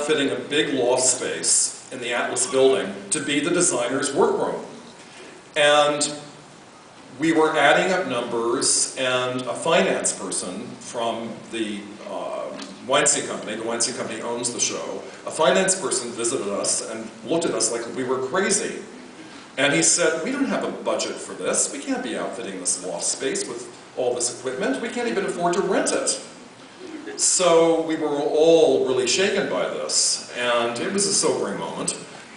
outfitting a big loft space in the Atlas building to be the designer's workroom. And we were adding up numbers, and a finance person from the Weinstein Company, the Weinstein Company owns the show, a finance person visited us and looked at us like we were crazy. And he said, we don't have a budget for this. We can't be outfitting this loft space with all this equipment. We can't even afford to rent it. So we were all really shaken by this, and it was a sobering moment.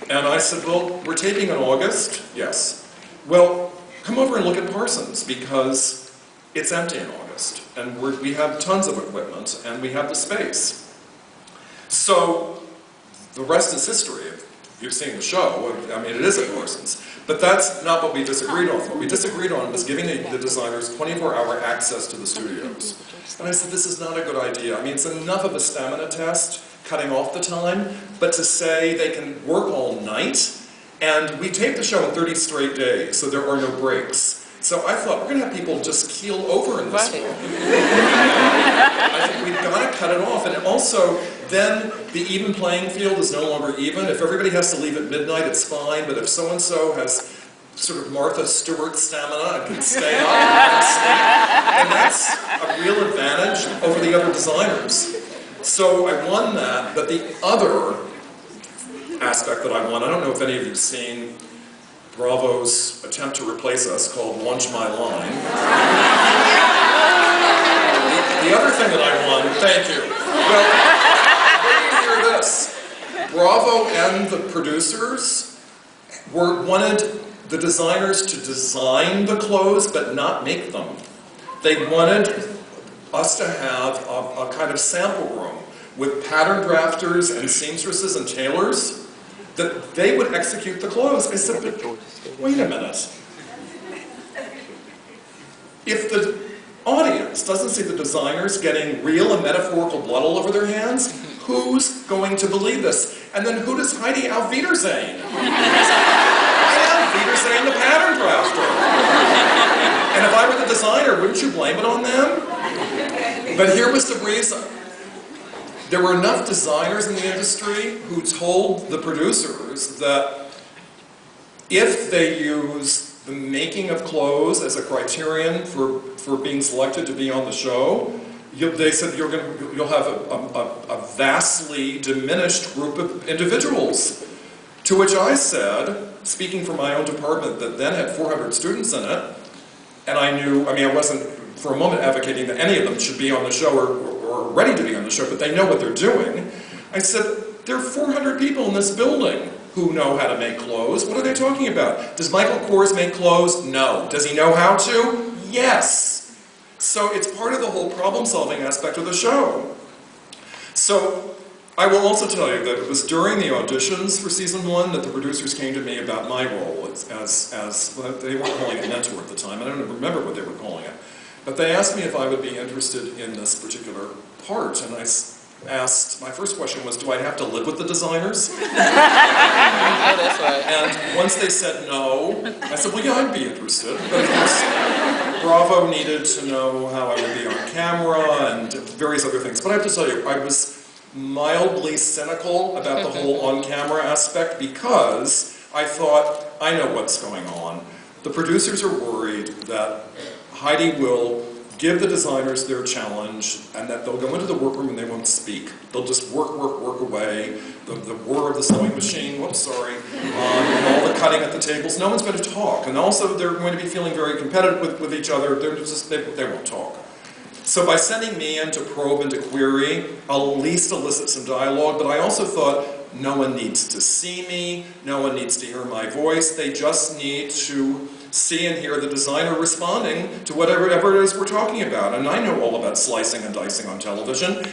And I said, well, we're taping in August? Yes. Well, come over and look at Parsons, because it's empty in August, and we have tons of equipment, and we have the space. So the rest is history. If you've seen the show, I mean, it is at Parsons. But that's not what we disagreed on. What we disagreed on was giving the designers 24-hour access to the studios. And I said, this is not a good idea. I mean, it's enough of a stamina test, cutting off the time, but to say they can work all night, and we tape the show in 30 straight days, so there are no breaks. So I thought, we're going to have people just keel over in this room. I think we've got to cut it off. And also, then the even playing field is no longer even. If everybody has to leave at midnight, it's fine. But if so-and-so has sort of Martha Stewart stamina and can stay up and sleep, and that's a real advantage over the other designers. So I won that. But the other aspect that I won, I don't know if any of you have seen Bravo's attempt to replace us called Launch My Line. The other thing that I won, thank you. Well, wait to hear this. Bravo and the producers wanted the designers to design the clothes but not make them. They wanted us to have a kind of sample room with pattern drafters and seamstresses and tailors that they would execute the clothes. I said, but wait a minute. If the audience doesn't see the designers getting real and metaphorical blood all over their hands, who's going to believe this? And then who does Heidi Auf-Wiedersehen? Heidi Auf-Wiedersehen, the pattern drafter. And if I were the designer, wouldn't you blame it on them? But here was the reason. There were enough designers in the industry who told the producers that if they use the making of clothes as a criterion for being selected to be on the show, they said you'll have a vastly diminished group of individuals. To which I said, speaking for my own department that then had 400 students in it, and I wasn't for a moment advocating that any of them should be on the show or ready to be on the show, but they know what they're doing. I said, there are 400 people in this building who know how to make clothes. What are they talking about? Does Michael Kors make clothes? No. Does he know how to? Yes. So it's part of the whole problem-solving aspect of the show. So I will also tell you that it was during the auditions for season 1 that the producers came to me about my role as well, they weren't calling it mentor at the time. I don't even remember what they were calling it. But they asked me if I would be interested in this particular part, and I asked, my first question was, do I have to live with the designers? And once they said no, I said, well, yeah, I'd be interested. But of course, Bravo needed to know how I would be on camera and various other things. But I have to tell you, I was mildly cynical about the whole on-camera aspect because I thought, I know what's going on. The producers are worried that Heidi will give the designers their challenge and that they'll go into the workroom and they won't speak. They'll just work away. The whir of the sewing machine, whoops, sorry, and all the cutting at the tables. No one's going to talk. And also they're going to be feeling very competitive with each other. They won't talk. So by sending me in to probe and to query, I'll at least elicit some dialogue, but I also thought, no one needs to see me, no one needs to hear my voice, they just need to see and hear the designer responding to whatever it is we're talking about. And I know all about slicing and dicing on television.